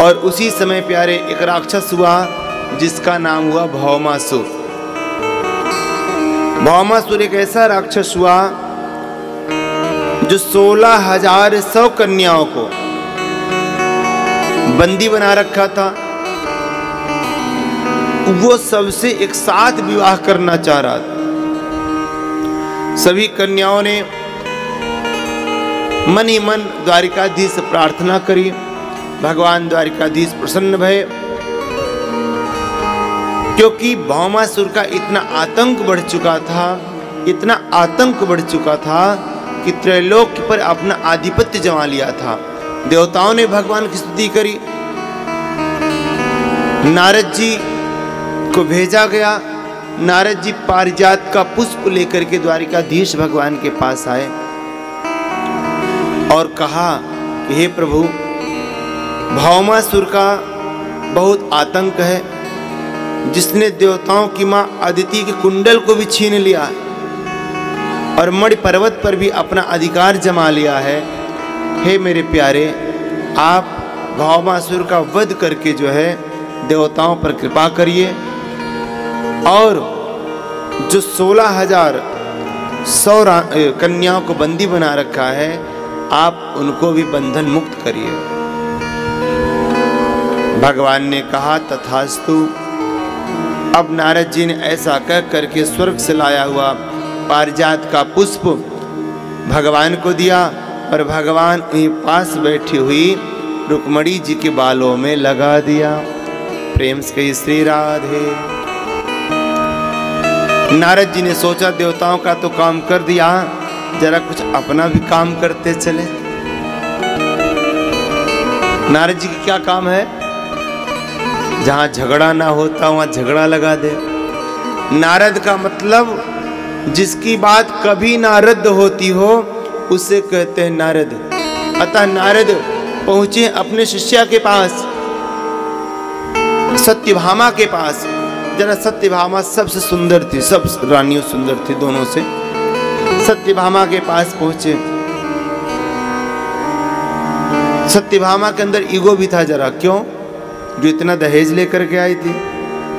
और उसी समय प्यारे एक राक्षस हुआ जिसका नाम हुआ भौमासुर। भौमासुर एक ऐसा राक्षस हुआ जो 16,100 कन्याओं को बंदी बना रखा था। वो सबसे एक साथ विवाह करना चाह रहा था। सभी कन्याओं ने मन ही मन द्वारिकाधीश से प्रार्थना करी। भगवान द्वारिकाधीश प्रसन्न भये, क्योंकि भौमासुर का इतना आतंक बढ़ चुका था, इतना आतंक बढ़ चुका था कि त्रैलोक्य पर अपना आधिपत्य जमा लिया था। देवताओं ने भगवान की स्तुति करी। नारद जी को भेजा गया। नारद जी पारिजात का पुष्प लेकर के द्वारिकाधीश भगवान के पास आए और कहा कि हे प्रभु, भौमासुर का बहुत आतंक है, जिसने देवताओं की मां अदिति के कुंडल को भी छीन लिया और मणि पर्वत पर भी अपना अधिकार जमा लिया है। हे मेरे प्यारे, आप भौमासुर का वध करके जो है देवताओं पर कृपा करिए और जो 16,100 कन्याओं को बंदी बना रखा है, आप उनको भी बंधन मुक्त करिए। भगवान ने कहा तथास्तु। अब नारद जी ने ऐसा कह करके स्वर्ग से लाया हुआ पारिजात का पुष्प भगवान को दिया और भगवान उन्हीं पास बैठी हुई रुक्मणी जी के बालों में लगा दिया। प्रेम से कही श्री राधे। नारद जी ने सोचा देवताओं का तो काम कर दिया, जरा कुछ अपना भी काम करते चले। नारद जी की क्या काम है? जहां झगड़ा ना होता वहां झगड़ा लगा दे। नारद का मतलब जिसकी बात कभी ना रद्द होती हो उसे कहते हैं नारद। अतः नारद पहुंचे अपने शिष्या के पास, सत्यभामा के पास। जरा सत्यभामा सबसे सुंदर थी, सब रानियों सुंदर थी दोनों से। सत्यभामा के पास पहुंचे। सत्यभामा के अंदर ईगो भी था जरा। क्यों? जो इतना दहेज लेकर के आई थी।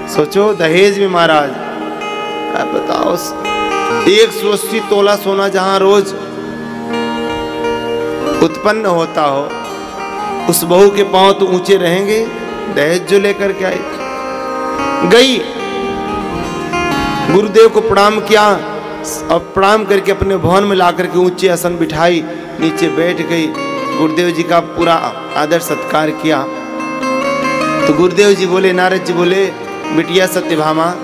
सोचो दहेज में महाराज, आप बताओ 180 तोला सोना जहां रोज उत्पन्न होता हो, उस बहू के पांव तो ऊंचे रहेंगे। दहेज जो लेकर के आई गई, गुरुदेव को प्रणाम किया और प्रणाम करके अपने भवन में ला करके ऊंचे आसन बिठाई, नीचे बैठ गई। गुरुदेव जी का पूरा आदर सत्कार किया। तो गुरुदेव जी बोले, नारद जी बोले, बिटिया सत्यभामा,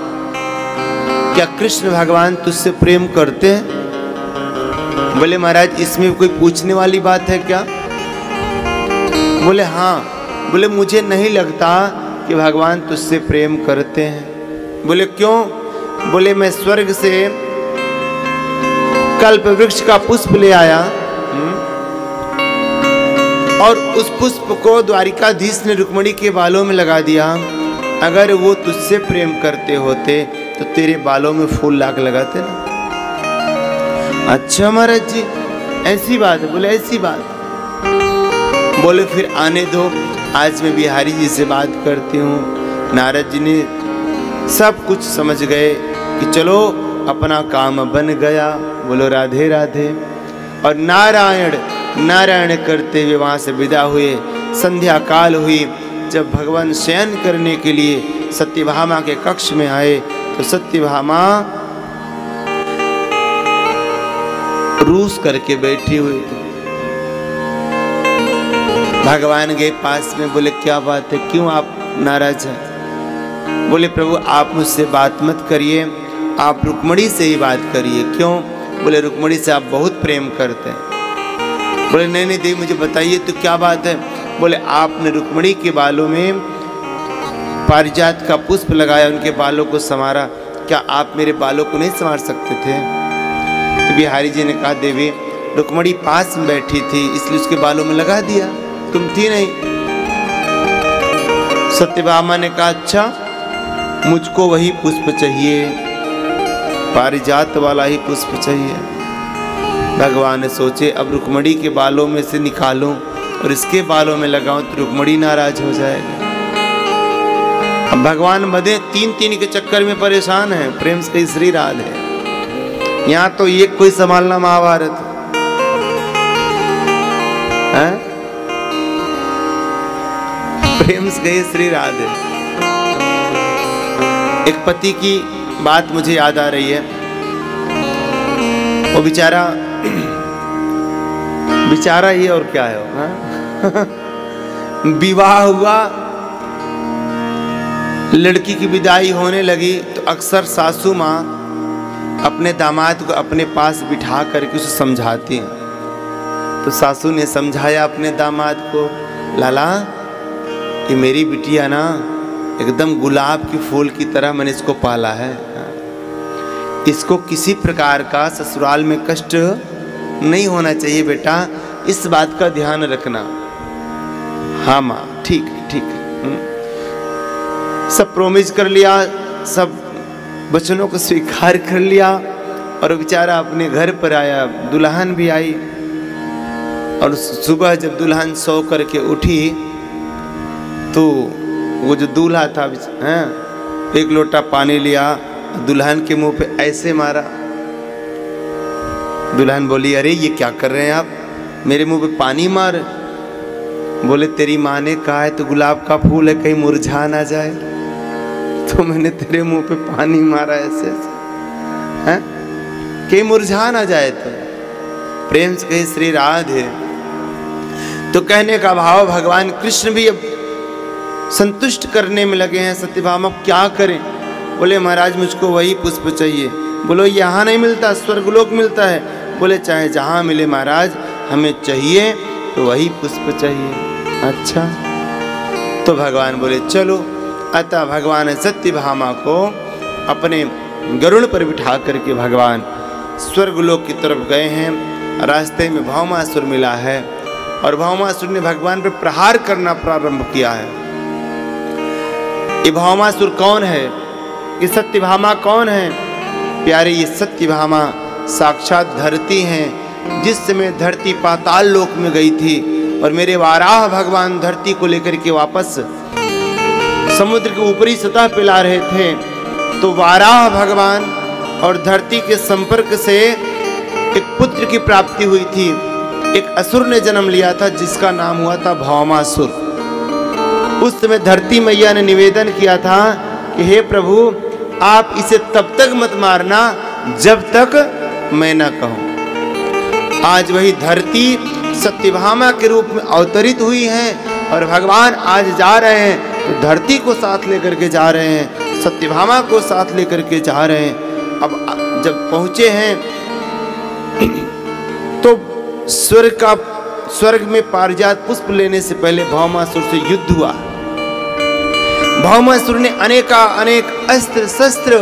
क्या कृष्ण भगवान तुझसे प्रेम करते हैं? बोले महाराज इसमें कोई पूछने वाली बात है क्या? बोले हाँ। बोले मुझे नहीं लगता कि भगवान तुझसे प्रेम करते हैं। बोले क्यों? बोले मैं स्वर्ग से कल्प वृक्ष का पुष्प ले आया और उस पुष्प को द्वारिकाधीश ने रुक्मणी के बालों में लगा दिया। अगर वो तुझसे प्रेम करते होते तो तेरे बालों में फूल लाख लगाते ना। अच्छा महाराज जी ऐसी बात है? बोले ऐसी बात। बोले फिर आने दो, आज मैं बिहारी जी से बात करती हूँ। नारद जी ने सब कुछ समझ गए कि चलो अपना काम बन गया। बोलो राधे राधे। और नारायण नारायण करते हुए वहाँ से विदा हुए। संध्या काल हुई। जब भगवान शयन करने के लिए सत्यभामा के कक्ष में आए तो सत्यभामा रूस करके बैठी हुई थी। भगवान के पास में, बोले क्या बात है, क्यों आप नाराज हैं? बोले प्रभु आप मुझसे बात मत करिए, आप रुक्मणी से ही बात करिए। क्यों? बोले रुक्मणी से आप बहुत प्रेम करते हैं। बोले नहीं नहीं देवी मुझे बताइए तो क्या बात है? बोले आपने रुक्मणी के बालों में पारिजात का पुष्प लगाया, उनके बालों को संवारा, क्या आप मेरे बालों को नहीं संवार सकते थे? तो बिहारी जी ने कहा देवी रुक्मणी पास में बैठी थी इसलिए उसके बालों में लगा दिया, तुम थी नहीं। सत्यभामा ने कहा अच्छा मुझको वही पुष्प चाहिए, पारिजात वाला ही पुष्प चाहिए। भगवान ने सोचे अब रुक्मणी के बालों में से निकालूं और इसके बालों में लगाऊं तो रुक्मणी नाराज हो जाएगा। अब भगवान मदे 3-3 के चक्कर में परेशान है, प्रेम से श्री राधे। यहां तो ये कोई संभालना महाभारत है, प्रेम से गई श्री राधे। एक पति की बात मुझे याद आ रही है। वो बेचारा ही और क्या है विवाह हुआ, लड़की की विदाई होने लगी तो अक्सर सासू माँ अपने दामाद को अपने पास बिठा करके उसे समझाती हैं। तो सासू ने समझाया अपने दामाद को, लाला ये मेरी बिटिया ना एकदम गुलाब की फूल की तरह मैंने इसको पाला है, इसको किसी प्रकार का ससुराल में कष्ट नहीं होना चाहिए बेटा, इस बात का ध्यान रखना। हाँ माँ ठीक है ठीक है। सब प्रोमिस कर लिया, सब वचनों को स्वीकार कर लिया और बेचारा अपने घर पर आया। दुल्हन भी आई और सुबह जब दुल्हन सो करके उठी तो वो जो दूल्हा था एक लोटा पानी लिया, दुल्हन के मुंह पे ऐसे मारा। दुल्हन बोली, अरे ये क्या कर रहे हैं आप, मेरे मुंह पे पानी मार। बोले, तेरी माँ ने कहा है तो गुलाब का फूल है, कहीं मुरझा ना जाए, तो मैंने तेरे मुंह पे पानी मारा ऐसे हैं, कहीं मुरझा ना जाए। तो प्रेम से कहे श्री राधे। तो कहने का भाव भगवान कृष्ण भी अब संतुष्ट करने में लगे हैं। सत्यभामा क्या करें? बोले, महाराज मुझको वही पुष्प चाहिए। बोलो, यहाँ नहीं मिलता, स्वर्गलोक मिलता है। बोले, चाहे जहाँ मिले महाराज, हमें चाहिए तो वही पुष्प चाहिए। अच्छा, तो भगवान बोले चलो। अतः भगवान सत्यभामा को अपने गरुड़ पर बिठा करके भगवान स्वर्गलोक की तरफ गए हैं। रास्ते में भौमासुर मिला है और भौमासुर ने भगवान पर प्रहार करना प्रारंभ किया है। ये भौमासुर कौन है? ये सत्यभामा कौन है? प्यारे, ये सत्यभामा साक्षात धरती हैं। जिस समय धरती पाताल लोक में गई थी और मेरे वाराह भगवान धरती को लेकर के वापस समुद्र के ऊपरी सतह पे ला रहे थे, तो वाराह भगवान और धरती के संपर्क से एक पुत्र की प्राप्ति हुई थी। एक असुर ने जन्म लिया था जिसका नाम हुआ था भौमासुर। उस समय धरती मैया ने निवेदन किया था कि हे प्रभु, आप इसे तब तक मत मारना जब तक मैं न कहूं। आज वही धरती सत्यभामा के रूप में अवतरित हुई है और भगवान आज जा रहे हैं तो धरती को साथ लेकर के जा रहे हैं, सत्यभामा को साथ लेकर के जा रहे हैं। अब जब पहुंचे हैं तो स्वर्ग में पारिजात पुष्प लेने से पहले भौमासुर से युद्ध हुआ। भौमासुर ने अनेक अस्त्र शस्त्र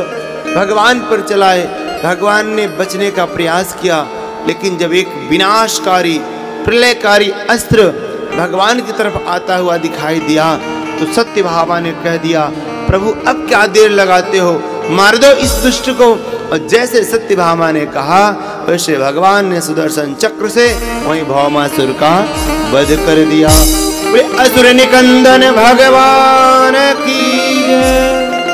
भगवान पर चलाए। भगवान ने बचने का प्रयास किया, लेकिन जब एक विनाशकारी प्रलयकारी अस्त्र भगवान की तरफ आता हुआ दिखाई दिया तो सत्यभामा ने कह दिया, प्रभु अब क्या देर लगाते हो, मार दो इस दुष्ट को। और जैसे सत्यभामा ने कहा वैसे भगवान ने सुदर्शन चक्र से वहीं भौमासुर का वध कर दिया। असुर निकंदन भगवान की जय।